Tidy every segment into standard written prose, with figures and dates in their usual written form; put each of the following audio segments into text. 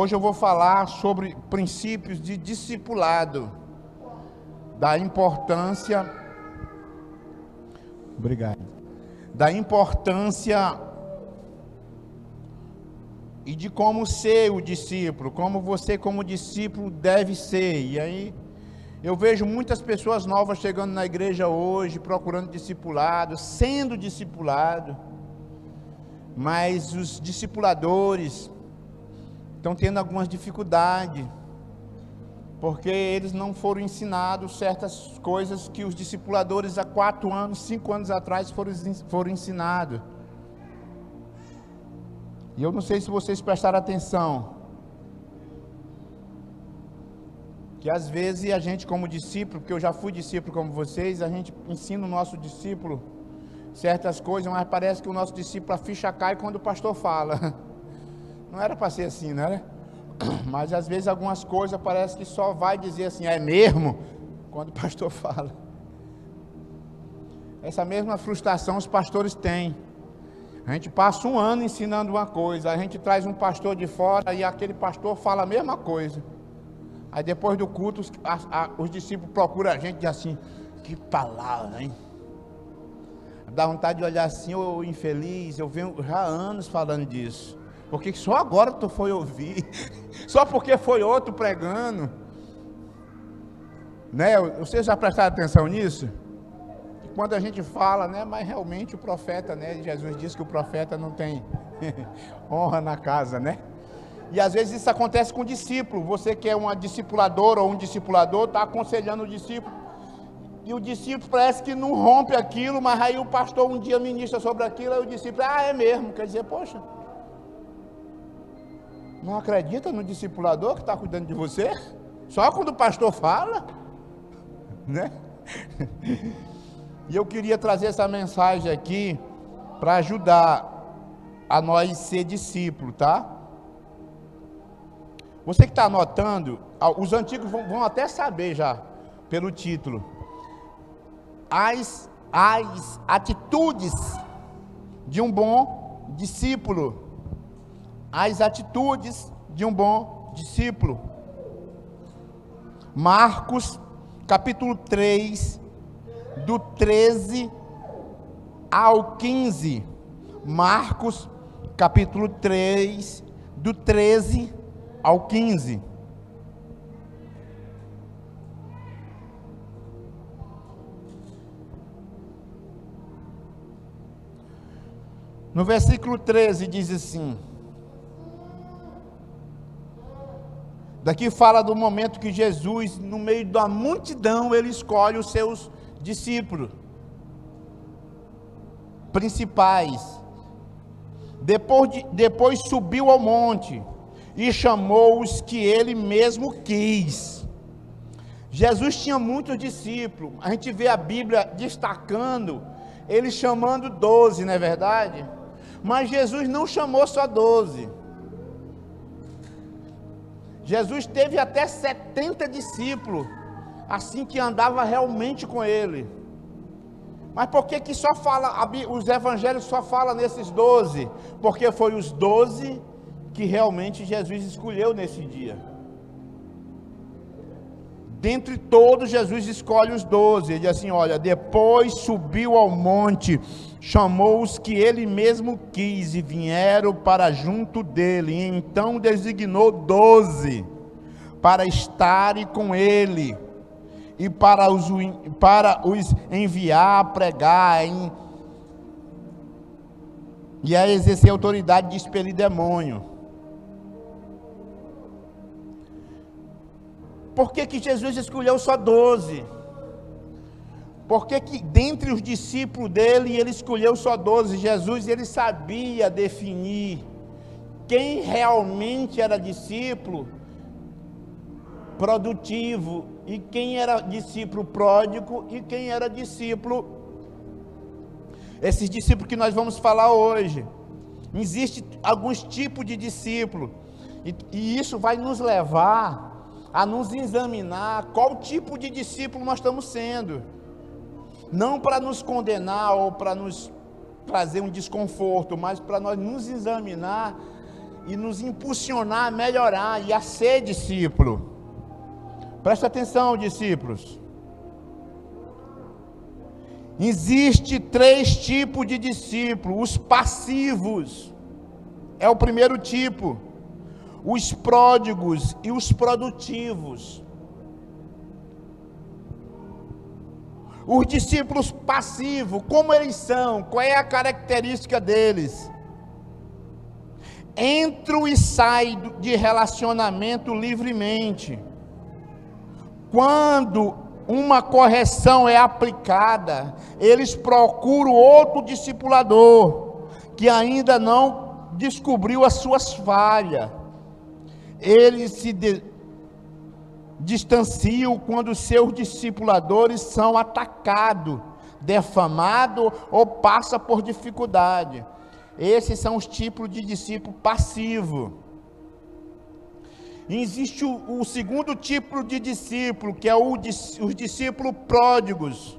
Hoje eu vou falar sobre princípios de discipulado, da importância e de como ser o discípulo, como você como discípulo deve ser. E aí eu vejo muitas pessoas novas chegando na igreja hoje, procurando discipulado, sendo discipulado, mas os discipuladores estão tendo algumas dificuldades, porque eles não foram ensinados certas coisas que os discipuladores há 4 anos, 5 anos atrás foram ensinados. E eu não sei se vocês prestaram atenção, que às vezes a gente como discípulo, porque eu já fui discípulo como vocês, a gente ensina o nosso discípulo certas coisas, mas parece que o nosso discípulo, a ficha cai quando o pastor fala. Não era para ser assim, não era? Mas às vezes algumas coisas parece que só vai dizer assim, é mesmo? Quando o pastor fala. Essa mesma frustração os pastores têm. A gente passa um ano ensinando uma coisa, a gente traz um pastor de fora e aquele pastor fala a mesma coisa. Aí depois do culto, os discípulos procuram a gente e dizem assim, que palavra, hein? Dá vontade de olhar assim, ô infeliz, eu venho já há anos falando disso. Porque só agora tu foi ouvir, só porque foi outro pregando, né? Vocês já prestaram atenção nisso? E quando a gente fala, né? Mas realmente o profeta, né? Jesus disse que o profeta não tem honra na casa, né? E às vezes isso acontece com o discípulo. Você que é uma discipuladora ou um discipulador, está aconselhando o discípulo, e o discípulo parece que não rompe aquilo, mas aí o pastor um dia ministra sobre aquilo, aí o discípulo, é mesmo, quer dizer, poxa, não acredita no discipulador que está cuidando de você? Só quando o pastor fala, né? E eu queria trazer essa mensagem aqui para ajudar a nós ser discípulo, tá? Você que está anotando, os antigos vão até saber já, pelo título. As atitudes de um bom discípulo. As atitudes de um bom discípulo. Marcos, capítulo 3, do 13 ao 15. Marcos, capítulo 3, do 13 ao 15. No versículo 13 diz assim: daqui fala do momento que Jesus, no meio da multidão, ele escolhe os seus discípulos principais. Depois subiu ao monte e chamou os que ele mesmo quis. Jesus tinha muitos discípulos. A gente vê a Bíblia destacando, ele chamando 12, não é verdade? Mas Jesus não chamou só 12. Jesus teve até 70 discípulos, assim que andava realmente com ele. Mas por que só fala, os evangelhos só falam nesses 12? Porque foi os 12 que realmente Jesus escolheu nesse dia. Dentre todos, Jesus escolhe os 12. Ele diz assim, olha, depois subiu ao monte, chamou os que ele mesmo quis e vieram para junto dele. E então designou 12 para estarem com ele e para os enviar a pregar e a exercer a autoridade de expelir demônio. Por que Jesus escolheu só 12? Por que dentre os discípulos dele, ele escolheu só 12? Jesus, ele sabia definir quem realmente era discípulo produtivo, e quem era discípulo pródigo, e quem era discípulo, esses discípulos que nós vamos falar hoje. Existem alguns tipos de discípulo, e isso vai nos levar a nos examinar qual tipo de discípulo nós estamos sendo, não para nos condenar ou para nos trazer um desconforto, mas para nós nos examinar e nos impulsionar a melhorar e a ser discípulo. Presta atenção, discípulos. Existe 3 tipos de discípulos. Os passivos é o primeiro tipo. Os pródigos e os produtivos. Os discípulos passivos, como eles são? Qual é a característica deles? Entram e saem de relacionamento livremente. Quando uma correção é aplicada, eles procuram outro discipulador, que ainda não descobriu as suas falhas. Eles se distanciam quando seus discipuladores são atacados, defamados ou passam por dificuldade. Esses são os tipos de discípulo passivo. Existe o segundo tipo de discípulo, que é os discípulos pródigos.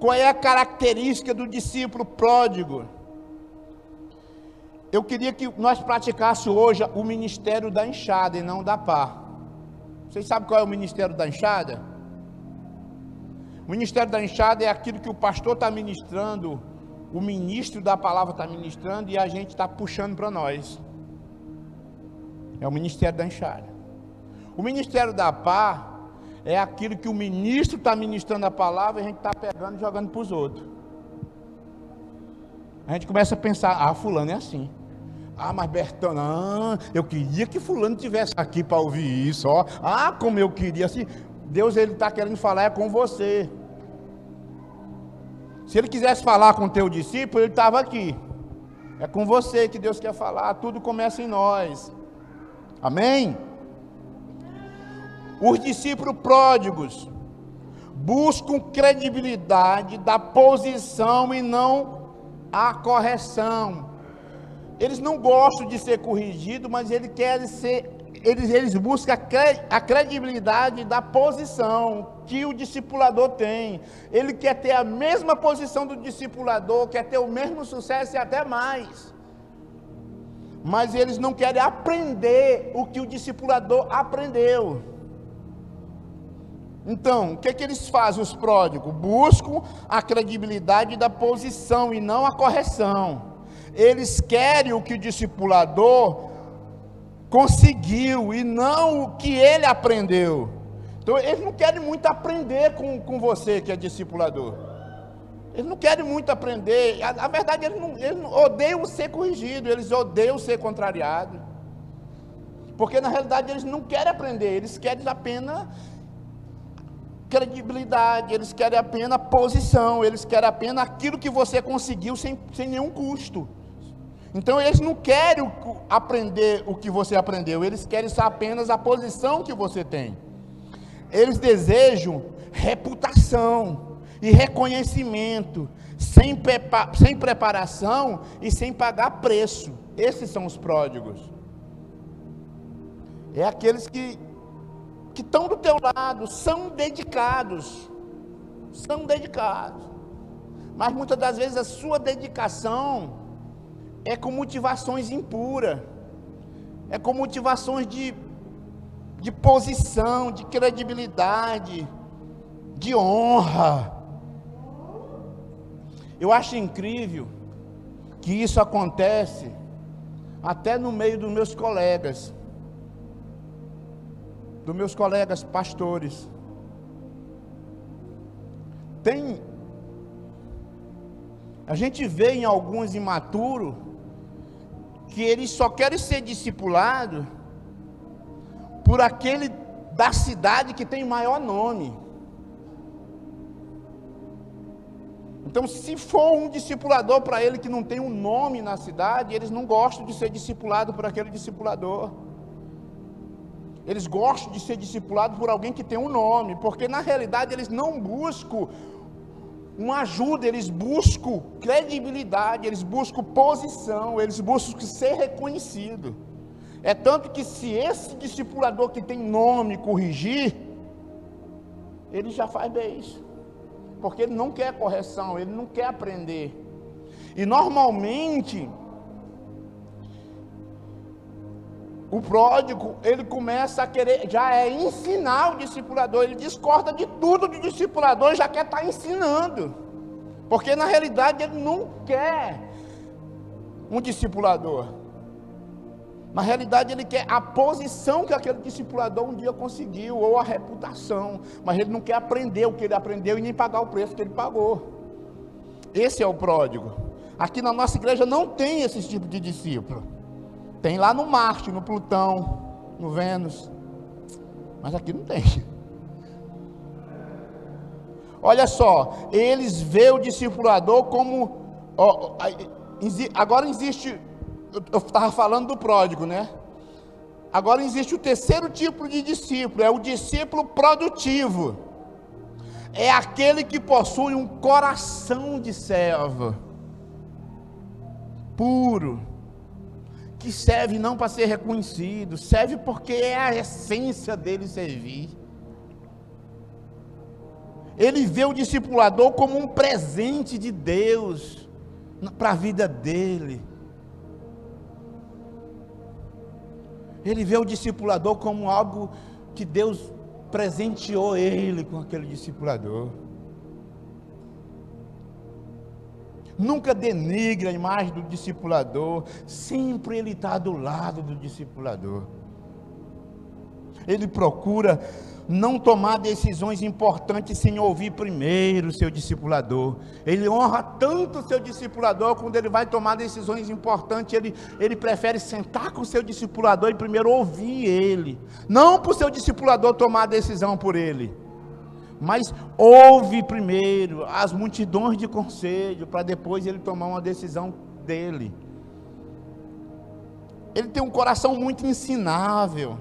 Qual é a característica do discípulo pródigo? Eu queria que nós praticássemos hoje o ministério da enxada e não da pá. Vocês sabem qual é o ministério da enxada? O ministério da enxada é aquilo que o pastor está ministrando, o ministro da palavra está ministrando e a gente está puxando para nós. É o ministério da enxada. O ministério da pá é aquilo que o ministro está ministrando a palavra e a gente está pegando e jogando para os outros. A gente começa a pensar, fulano é assim. Mas Bertão, não, eu queria que fulano estivesse aqui para ouvir isso, ó. Como eu queria, assim. Deus, ele está querendo falar é com você. Se ele quisesse falar com o teu discípulo, ele estava aqui. É com você que Deus quer falar, tudo começa em nós. Amém? Os discípulos pródigos buscam credibilidade da posição e não a correção. Eles não gostam de ser corrigidos, mas eles querem eles buscam a credibilidade da posição que o discipulador tem. Ele quer ter a mesma posição do discipulador, quer ter o mesmo sucesso e até mais. Mas eles não querem aprender o que o discipulador aprendeu. Então, o que eles fazem, os pródigos? Buscam a credibilidade da posição e não a correção. Eles querem o que o discipulador conseguiu e não o que ele aprendeu. Então, eles não querem muito aprender com você que é discipulador. Eles não querem muito aprender. A verdade, eles não odeiam ser corrigido, eles odeiam ser contrariado. Porque na realidade eles não querem aprender, eles querem apenas credibilidade, eles querem apenas posição, eles querem apenas aquilo que você conseguiu sem nenhum custo. Então eles não querem aprender o que você aprendeu, eles querem só apenas a posição que você tem. Eles desejam reputação e reconhecimento, sem preparação e sem pagar preço. Esses são os pródigos. É aqueles que estão do teu lado, são dedicados, mas muitas das vezes a sua dedicação é com motivações impuras, é com motivações de posição, de credibilidade, de honra. Eu acho incrível que isso acontece até no meio dos meus colegas pastores. A gente vê em alguns imaturos que eles só querem ser discipulados por aquele da cidade que tem maior nome. Então, se for um discipulador para ele que não tem um nome na cidade, eles não gostam de ser discipulado por aquele discipulador. Eles gostam de ser discipulados por alguém que tem um nome, porque na realidade eles não buscam uma ajuda, eles buscam credibilidade, eles buscam posição, eles buscam ser reconhecido. É tanto que se esse discipulador que tem nome corrigir, ele já faz bem isso, porque ele não quer correção, ele não quer aprender. E normalmente O pródigo, ele começa a querer, já é ensinar o discipulador, ele discorda de tudo do discipulador e já quer estar ensinando, porque na realidade ele não quer um discipulador, na realidade ele quer a posição que aquele discipulador um dia conseguiu, ou a reputação, mas ele não quer aprender o que ele aprendeu e nem pagar o preço que ele pagou. Esse é o pródigo. Aqui na nossa igreja não tem esse tipo de discípulo. Tem lá no Marte, no Plutão, no Vênus, mas aqui não tem. Olha só, eles veem o discipulador como, agora existe, eu estava falando do pródigo, né? Agora existe o terceiro tipo de discípulo, é o discípulo produtivo. É aquele que possui um coração de servo, puro, que serve não para ser reconhecido, serve porque é a essência dele servir. Ele vê o discipulador como um presente de Deus para a vida dele. Ele vê o discipulador como algo que Deus presenteou ele com aquele discipulador. Nunca denigre a imagem do discipulador, sempre ele está do lado do discipulador. Ele procura não tomar decisões importantes sem ouvir primeiro o seu discipulador. Ele honra tanto o seu discipulador, quando ele vai tomar decisões importantes, ele prefere sentar com o seu discipulador e primeiro ouvir ele, não para o seu discipulador tomar a decisão por ele, mas ouve primeiro as multidões de conselho, para depois ele tomar uma decisão dele. Ele tem um coração muito ensinável.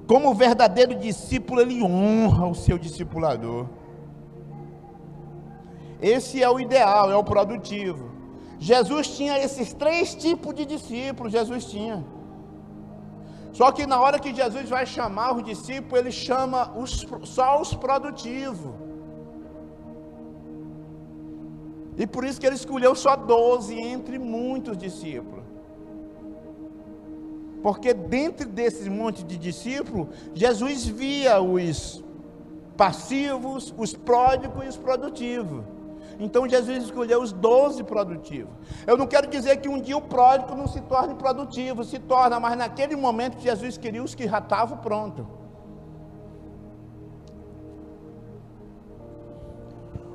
Como verdadeiro discípulo, ele honra o seu discipulador. Esse é o ideal, é o produtivo. Jesus tinha esses três tipos de discípulos, Jesus tinha. Só que na hora que Jesus vai chamar os discípulos, ele chama só os produtivos. E por isso que ele escolheu só 12 entre muitos discípulos. Porque dentro desse monte de discípulos, Jesus via os passivos, os pródigos e os produtivos. Então Jesus escolheu os 12 produtivos. Eu não quero dizer que um dia o pródigo não se torne produtivo, se torna, mas naquele momento Jesus queria os que já estavam prontos.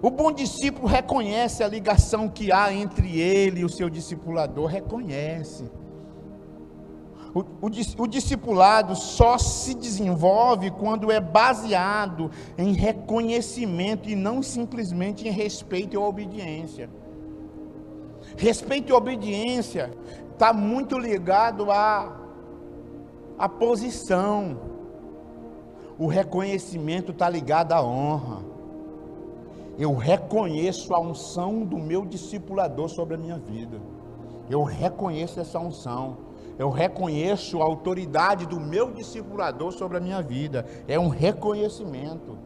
O bom discípulo reconhece a ligação que há entre ele e o seu discipulador, reconhece. O discipulado só se desenvolve quando é baseado em reconhecimento e não simplesmente em respeito e obediência. Respeito e obediência está muito ligado à posição. O reconhecimento está ligado à honra. Eu reconheço a unção do meu discipulador sobre a minha vida. Eu reconheço essa unção. Eu reconheço a autoridade do meu discipulador sobre a minha vida. É um reconhecimento.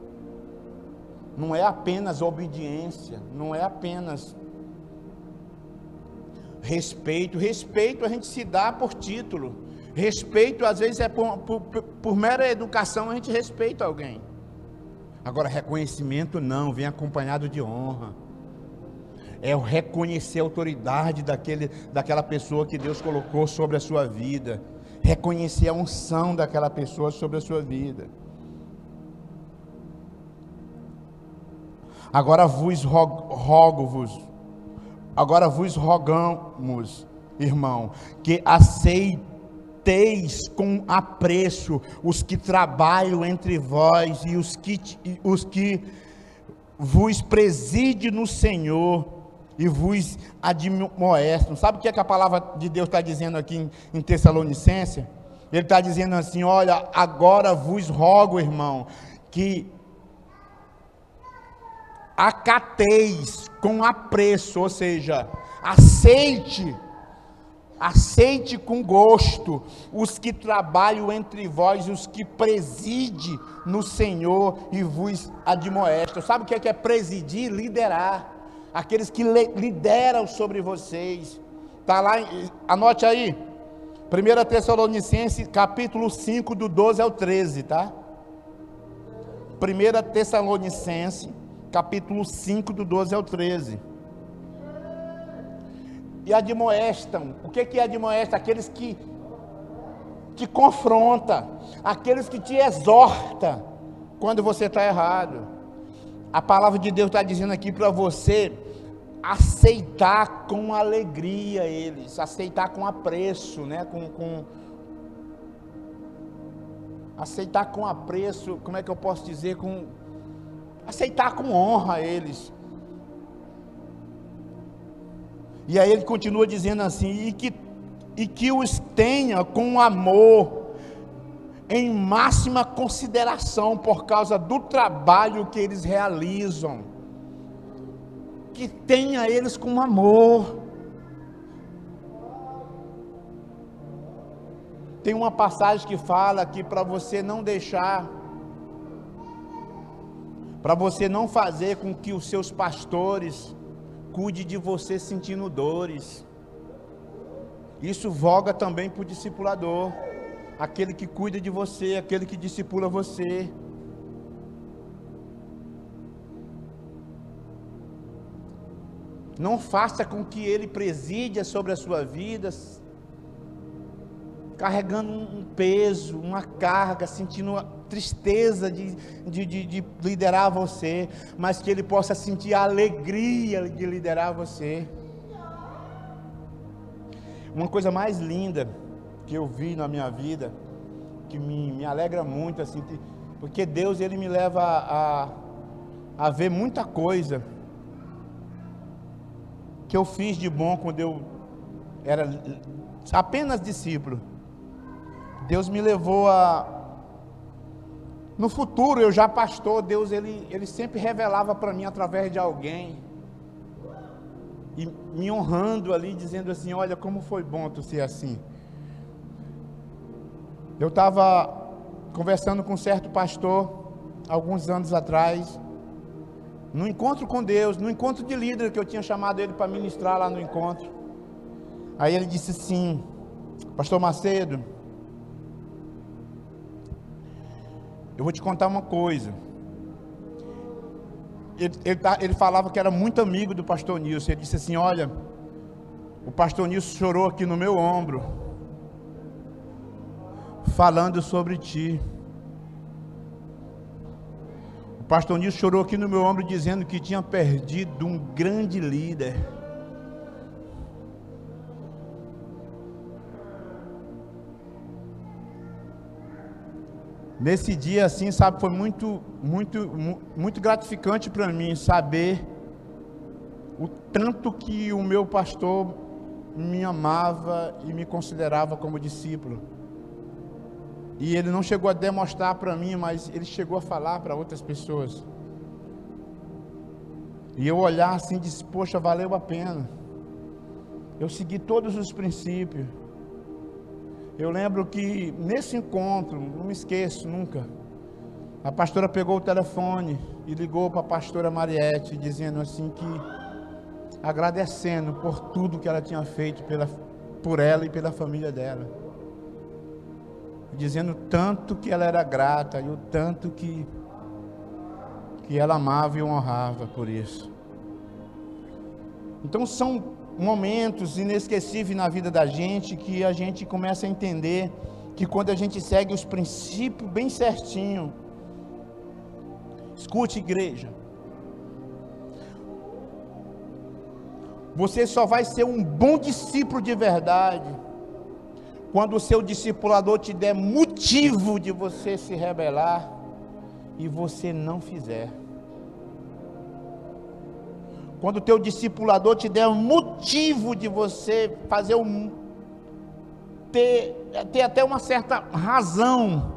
Não é apenas obediência. Não é apenas respeito. Respeito a gente se dá por título. Respeito às vezes é por mera educação, a gente respeita alguém. Agora reconhecimento não, vem acompanhado de honra. É o reconhecer a autoridade daquela pessoa que Deus colocou sobre a sua vida. Reconhecer a unção daquela pessoa sobre a sua vida. Agora vos rogamos, irmão, que aceiteis com apreço os que trabalham entre vós e os que vos preside no Senhor e vos admoestam. Sabe o que é que a palavra de Deus está dizendo aqui em Tessalonicenses? Ele está dizendo assim: olha, agora vos rogo, irmão, que acateis com apreço, ou seja, aceite com gosto os que trabalham entre vós, os que preside no Senhor e vos admoestam. Sabe o que é presidir? Liderar. aqueles que lideram sobre vocês. Está lá, anote aí, 1 Tessalonicenses, capítulo 5, do 12 ao 13, tá? 1 Tessalonicenses, capítulo 5, do 12 ao 13. E admoestam. O que é admoesta? Aqueles que te confronta, aqueles que te exorta quando você está errado. A palavra de Deus está dizendo aqui para você aceitar com alegria eles, aceitar com apreço, né? Aceitar com apreço, como é que eu posso dizer? Aceitar com honra eles. E aí ele continua dizendo assim, e que os tenha com amor, em máxima consideração, por causa do trabalho que eles realizam, que tenha eles com amor. Tem uma passagem que fala que para você não deixar, para você não fazer com que os seus pastores cuide de você sentindo dores. Isso voga também para o discipulador, aquele que cuida de você, aquele que discipula você. Não faça com que ele preside sobre a sua vida, carregando um peso, uma carga, sentindo a tristeza de liderar você, mas que ele possa sentir a alegria de liderar você. Uma coisa mais linda que eu vi na minha vida, que me alegra muito, assim, porque Deus, ele me leva a ver muita coisa que eu fiz de bom quando eu era apenas discípulo. Deus me levou no futuro, eu já pastor, Deus, ele sempre revelava para mim através de alguém, e me honrando ali, dizendo assim, olha como foi bom tu ser assim. Eu estava conversando com um certo pastor, alguns anos atrás, no encontro com Deus, no encontro de líder, que eu tinha chamado ele para ministrar lá no encontro. Aí ele disse assim, pastor Macedo, eu vou te contar uma coisa. Ele falava que era muito amigo do pastor Nilson. Ele disse assim, olha, o pastor Nilson chorou aqui no meu ombro, falando sobre ti. O pastor Nilson chorou aqui no meu ombro, dizendo que tinha perdido um grande líder. Nesse dia, assim, sabe, foi muito gratificante para mim saber o tanto que o meu pastor me amava e me considerava como discípulo. E ele não chegou a demonstrar para mim, mas ele chegou a falar para outras pessoas. E eu olhar assim e disse, poxa, valeu a pena. Eu segui todos os princípios. Eu lembro que nesse encontro, não me esqueço nunca, a pastora pegou o telefone e ligou para a pastora Mariette, dizendo assim que, agradecendo por tudo que ela tinha feito por ela e pela família dela, dizendo tanto que ela era grata e o tanto que ela amava e honrava por isso. Então são momentos inesquecíveis na vida da gente, que a gente começa a entender que quando a gente segue os princípios bem certinho, escute, igreja, você só vai ser um bom discípulo de verdade quando o seu discipulador te der motivo de você se rebelar e você não fizer. Quando o teu discipulador te der um motivo de você fazer ter até uma certa razão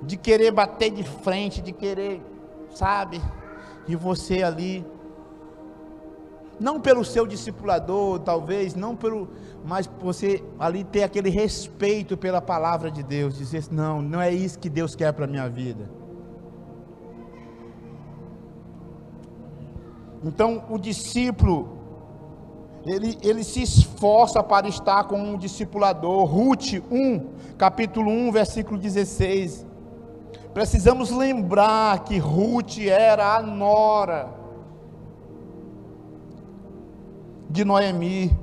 de querer bater de frente, de querer, sabe, e você ali, não pelo seu discipulador, talvez, mas você ali ter aquele respeito pela palavra de Deus, dizer, não é isso que Deus quer para a minha vida. Então o discípulo, ele se esforça para estar com um discipulador. Ruth 1, capítulo 1, versículo 16. Precisamos lembrar que Ruth era a nora de Noemi,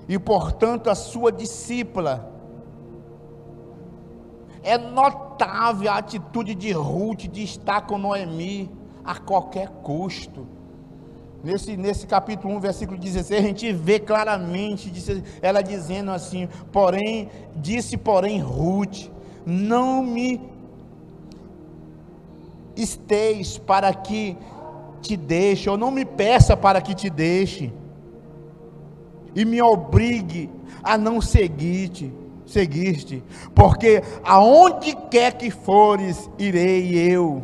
e portanto a sua discípula. É notável a atitude de Ruth de estar com Noemi a qualquer custo. Nesse capítulo 1, versículo 16, a gente vê claramente ela dizendo assim: disse Ruth, não me esteis para que te deixe, ou não me peça para que te deixe, e me obrigue a não seguir-te, porque aonde quer que fores, irei eu,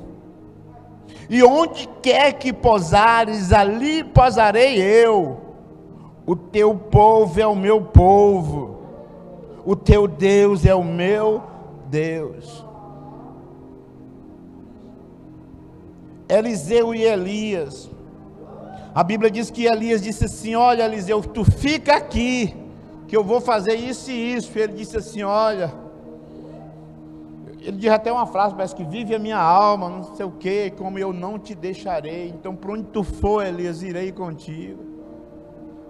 e onde quer que pousares, ali pousarei eu. O teu povo é o meu povo, o teu Deus é o meu Deus. Eliseu e Elias, a Bíblia diz que Elias disse assim: olha, Eliseu, tu fica aqui, que eu vou fazer isso e isso. Ele disse assim: olha, ele diz até uma frase, parece que vive a minha alma, não sei o que, como eu não te deixarei, então por onde tu for, Elias, irei contigo.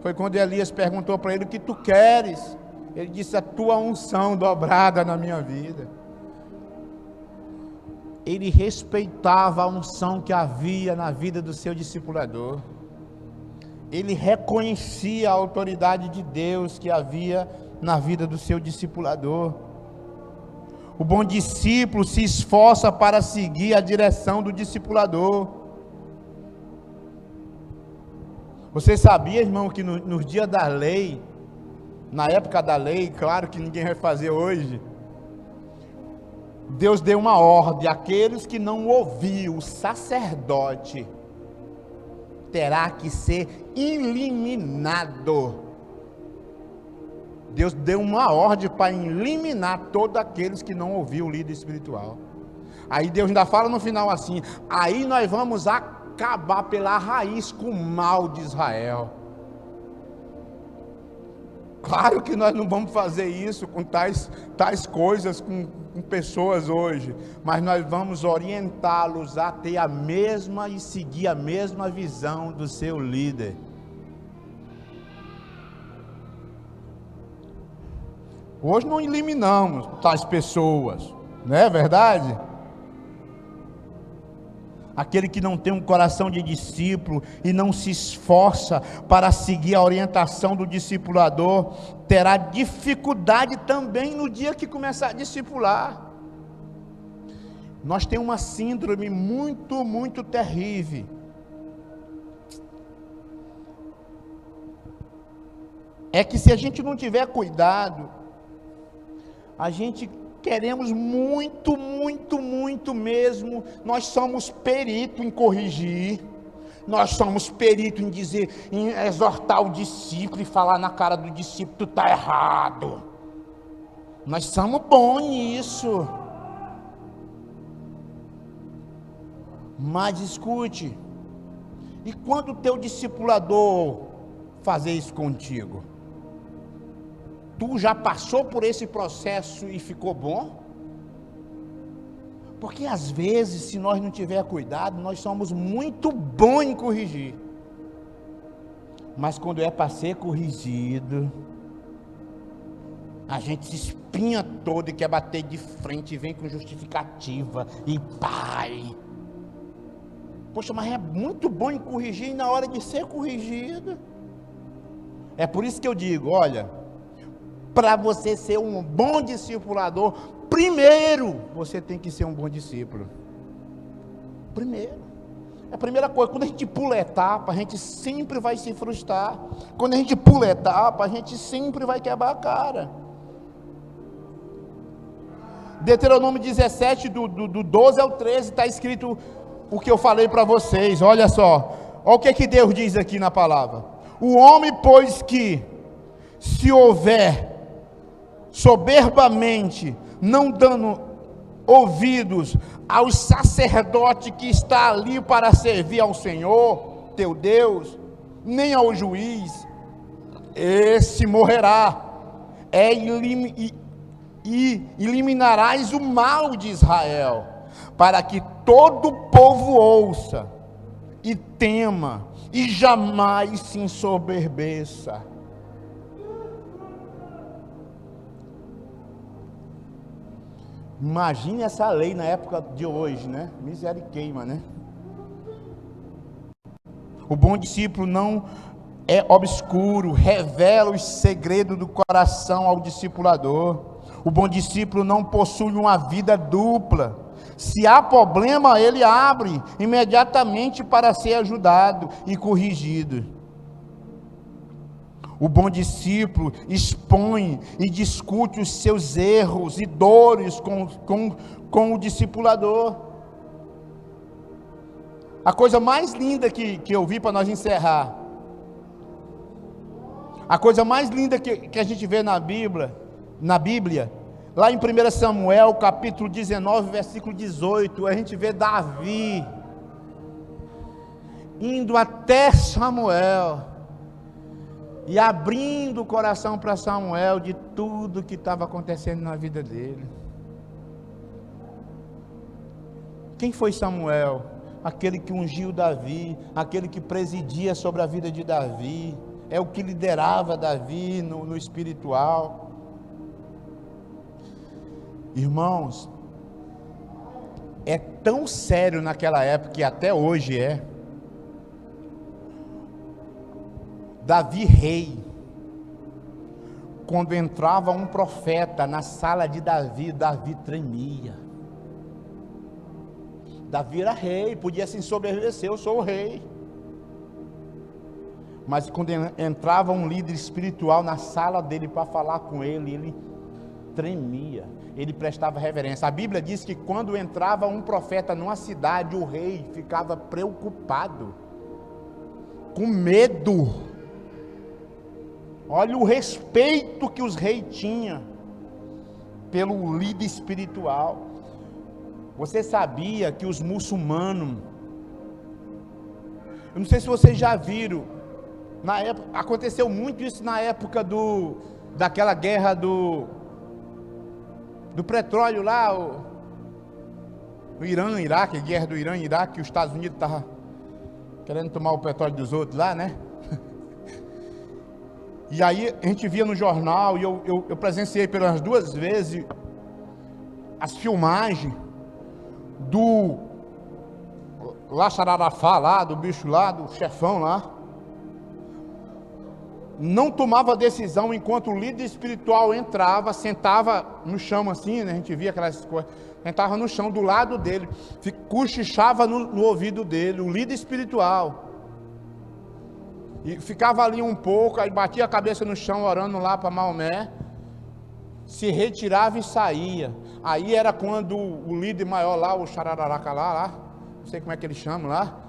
Foi quando Elias perguntou para ele: o que tu queres? Ele disse: a tua unção dobrada na minha vida. Ele respeitava a unção que havia na vida do seu discipulador. Ele reconhecia a autoridade de Deus que havia na vida do seu discipulador. O bom discípulo se esforça para seguir a direção do discipulador. Você sabia, irmão, que nos dias da lei, na época da lei, claro que ninguém vai fazer hoje, Deus deu uma ordem: aqueles que não ouviram o sacerdote terá que ser eliminado. Deus deu uma ordem para eliminar todos aqueles que não ouviram o líder espiritual. Aí Deus ainda fala no final assim: aí nós vamos acabar pela raiz com o mal de Israel. Claro que nós não vamos fazer isso com tais coisas com pessoas hoje, mas nós vamos orientá-los a ter a mesma e seguir a mesma visão do seu líder. Hoje não eliminamos tais pessoas, não é verdade? Aquele que não tem um coração de discípulo e não se esforça para seguir a orientação do discipulador, terá dificuldade também no dia que começar a discipular. Nós temos uma síndrome muito, muito terrível. É que se a gente não tiver cuidado, a gente queremos muito, muito, muito mesmo. Nós somos perito em corrigir, nós somos perito em dizer, em exortar o discípulo e falar na cara do discípulo: tu está errado. Nós somos bons nisso. Mas escute, e quando o teu discipulador fazer isso contigo? Tu já passou por esse processo e ficou bom? Porque às vezes, se nós não tiver cuidado, nós somos muito bons em corrigir. Mas quando é para ser corrigido, a gente se espinha todo e quer bater de frente e vem com justificativa e pai. Poxa, mas é muito bom em corrigir e na hora de ser corrigido. É por isso que eu digo, olha, para você ser um bom discipulador, primeiro você tem que ser um bom discípulo. Primeiro. É a primeira coisa. Quando a gente pula etapa, a gente sempre vai se frustrar. Quando a gente pula etapa, a gente sempre vai quebrar a cara. Deuteronômio 17, do 12 ao 13, está escrito o que eu falei para vocês. Olha só. Olha o que Deus diz aqui na palavra. O homem, pois que se houver soberbamente, não dando ouvidos ao sacerdote que está ali para servir ao Senhor, teu Deus, nem ao juiz, esse morrerá. E eliminarás o mal de Israel, para que todo o povo ouça e tema, e jamais se ensoberbeça. Imagine essa lei na época de hoje, né? Misericórdia, né? O bom discípulo não é obscuro, revela os segredos do coração ao discipulador. O bom discípulo não possui uma vida dupla. Se há problema, ele abre imediatamente para ser ajudado e corrigido. O bom discípulo expõe e discute os seus erros e dores com o discipulador. A coisa mais linda que eu vi para nós encerrar, a coisa mais linda que a gente vê na Bíblia, lá em 1 Samuel, capítulo 19, versículo 18, a gente vê Davi indo até Samuel e abrindo o coração para Samuel de tudo que estava acontecendo na vida dele. Quem foi Samuel? Aquele que ungiu Davi, aquele que presidia sobre a vida de Davi, é o que liderava Davi no espiritual. Irmãos, é tão sério naquela época, e até hoje é. Davi rei, quando entrava um profeta na sala de Davi, Davi tremia. Davi era rei, podia se ensoberbecer, eu sou o rei. Mas quando entrava um líder espiritual na sala dele para falar com ele tremia, ele prestava reverência. A Bíblia diz que quando entrava um profeta numa cidade, o rei ficava preocupado, com medo. Olha o respeito que os reis tinham pelo líder espiritual. Você sabia que os muçulmanos, eu não sei se vocês já viram, na época, aconteceu muito isso na época daquela guerra do petróleo lá, o Irã, Iraque, a guerra do Irã e Iraque, que os Estados Unidos estavam querendo tomar o petróleo dos outros lá, né? E aí a gente via no jornal, e eu presenciei pelas 2 vezes as filmagens do lá Xararafá, lá do bicho lá, do chefão lá, não tomava decisão enquanto o líder espiritual entrava, sentava no chão assim, né? A gente via aquelas coisas, sentava no chão do lado dele, cochichava no ouvido dele, o líder espiritual, e ficava ali um pouco, aí batia a cabeça no chão orando lá para Maomé, se retirava e saía. Aí era quando o líder maior lá, o Xarararacalá lá, não sei como é que ele chama lá,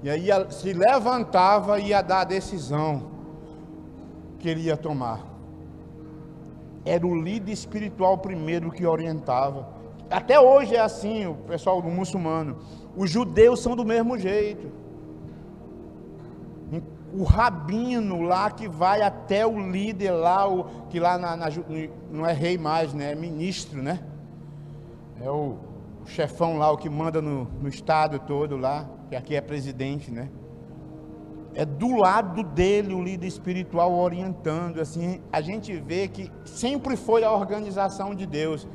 e aí se levantava e ia dar a decisão que ele ia tomar. Era o líder espiritual primeiro que orientava. Até hoje é assim, o pessoal do muçulmano. Os judeus são do mesmo jeito. O rabino lá que vai até o líder lá, que lá não é rei mais, né? É ministro, né? É o chefão lá, o que manda no estado todo lá, que aqui é presidente, né? É do lado dele o líder espiritual orientando, assim, a gente vê que sempre foi a organização de Deus,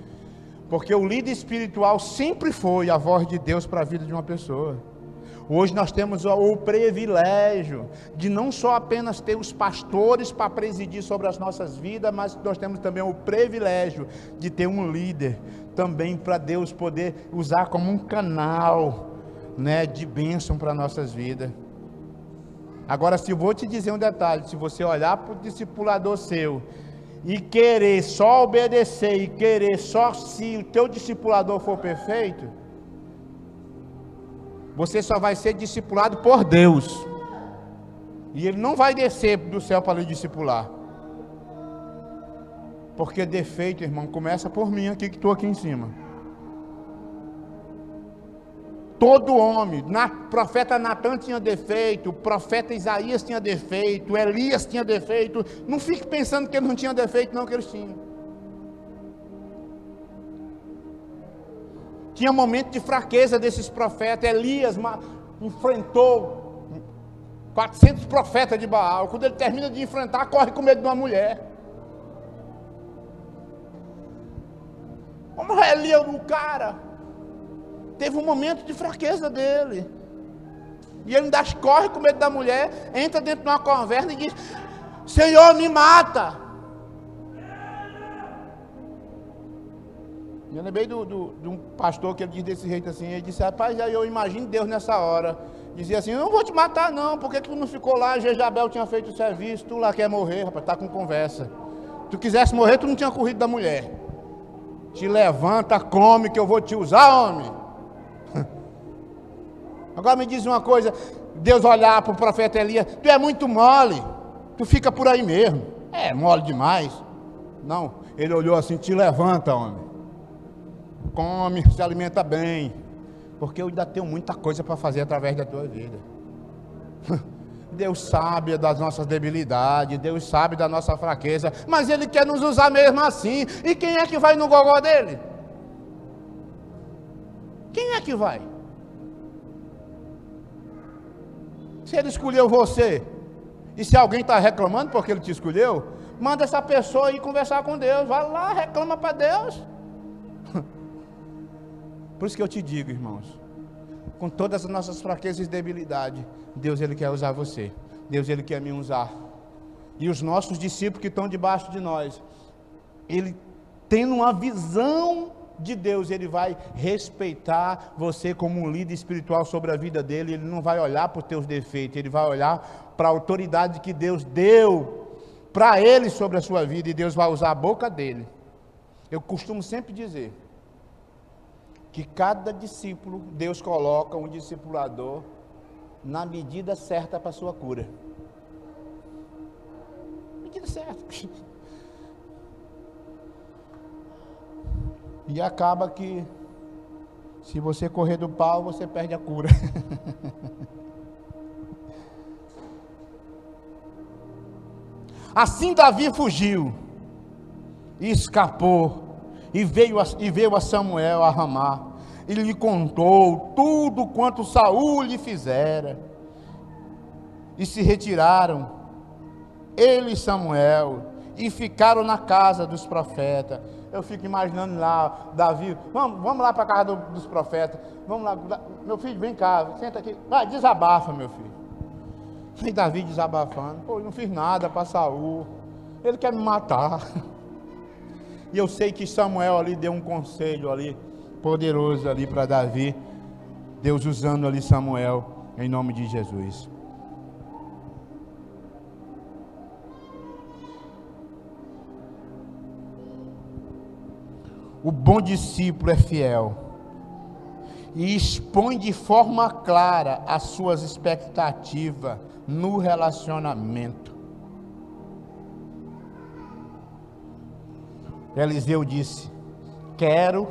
porque o líder espiritual sempre foi a voz de Deus para a vida de uma pessoa. Hoje nós temos o privilégio de não só apenas ter os pastores para presidir sobre as nossas vidas, mas nós temos também o privilégio de ter um líder também para Deus poder usar como um canal, né, de bênção para nossas vidas. Agora, se eu vou te dizer um detalhe, se você olhar para o discipulador seu e querer só obedecer e querer só se o teu discipulador for perfeito, você só vai ser discipulado por Deus, e Ele não vai descer do céu para lhe discipular, porque defeito, irmão, começa por mim aqui, que estou aqui em cima. Todo homem, profeta Natan tinha defeito, profeta Isaías tinha defeito, Elias tinha defeito. Não fique pensando que eles não tinham defeito, não, que eles tinham. Tinha momento de fraqueza desses profetas. Elias enfrentou 400 profetas de Baal. Quando ele termina de enfrentar, corre com medo de uma mulher. Como Elias, o cara, teve um momento de fraqueza dele. E ele ainda corre com medo da mulher, entra dentro de uma conversa e diz: Senhor, me mata. Eu lembrei de um pastor que ele diz desse jeito assim. Ele disse: rapaz, aí eu imagino Deus nessa hora. Dizia assim: eu não vou te matar não, por que tu não ficou lá? Jezabel tinha feito o serviço, tu lá quer morrer, rapaz, tá com conversa. Se tu quisesse morrer, tu não tinha corrido da mulher. Te levanta, come, que eu vou te usar, homem. Agora me diz uma coisa: Deus olhar para o profeta Elias: tu é muito mole, tu fica por aí mesmo. É mole demais. Não, ele olhou assim: te levanta, homem, come, se alimenta bem, porque eu ainda tenho muita coisa para fazer através da tua vida. Deus sabe das nossas debilidades, Deus sabe da nossa fraqueza, mas Ele quer nos usar mesmo assim. E quem é que vai no gogó dele? Quem é que vai? Se Ele escolheu você, e se alguém está reclamando porque Ele te escolheu, manda essa pessoa ir conversar com Deus. Vai lá, reclama para Deus. Por isso que eu te digo, irmãos, com todas as nossas fraquezas e debilidades, Deus, Ele quer usar você. Deus, Ele quer me usar. E os nossos discípulos que estão debaixo de nós, Ele tendo uma visão de Deus, Ele vai respeitar você como um líder espiritual sobre a vida dele. Ele não vai olhar para os teus defeitos, Ele vai olhar para a autoridade que Deus deu para ele sobre a sua vida, e Deus vai usar a boca dele. Eu costumo sempre dizer que cada discípulo, Deus coloca um discipulador na medida certa para a sua cura. Medida certa. E acaba que, se você correr do pau, você perde a cura. Assim Davi fugiu, e escapou, e veio a Samuel a Ramá, e lhe contou tudo quanto Saul lhe fizera, e se retiraram, ele e Samuel, e ficaram na casa dos profetas. Eu fico imaginando lá, Davi: vamos lá para a casa dos profetas, vamos lá, meu filho, vem cá, senta aqui, vai, desabafa, meu filho. E Davi desabafando: pô, eu não fiz nada para Saul, ele quer me matar. E eu sei que Samuel ali deu um conselho ali, poderoso ali para Davi, Deus usando ali Samuel, em nome de Jesus. O bom discípulo é fiel e expõe de forma clara as suas expectativas no relacionamento. Eliseu disse: quero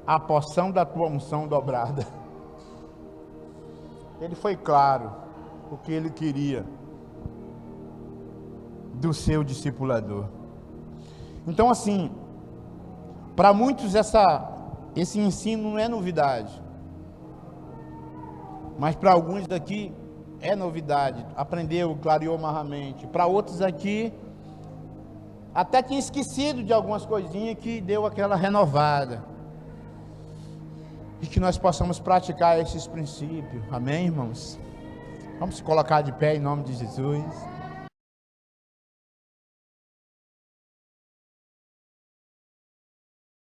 a porção da tua unção dobrada. Ele foi claro o que ele queria do seu discipulador. Então, assim, para muitos esse ensino não é novidade, mas para alguns daqui é novidade. Aprendeu, clareou mais a mente. Para outros aqui, até tinha esquecido de algumas coisinhas que deu aquela renovada. E que nós possamos praticar esses princípios. Amém, irmãos? Vamos se colocar de pé em nome de Jesus.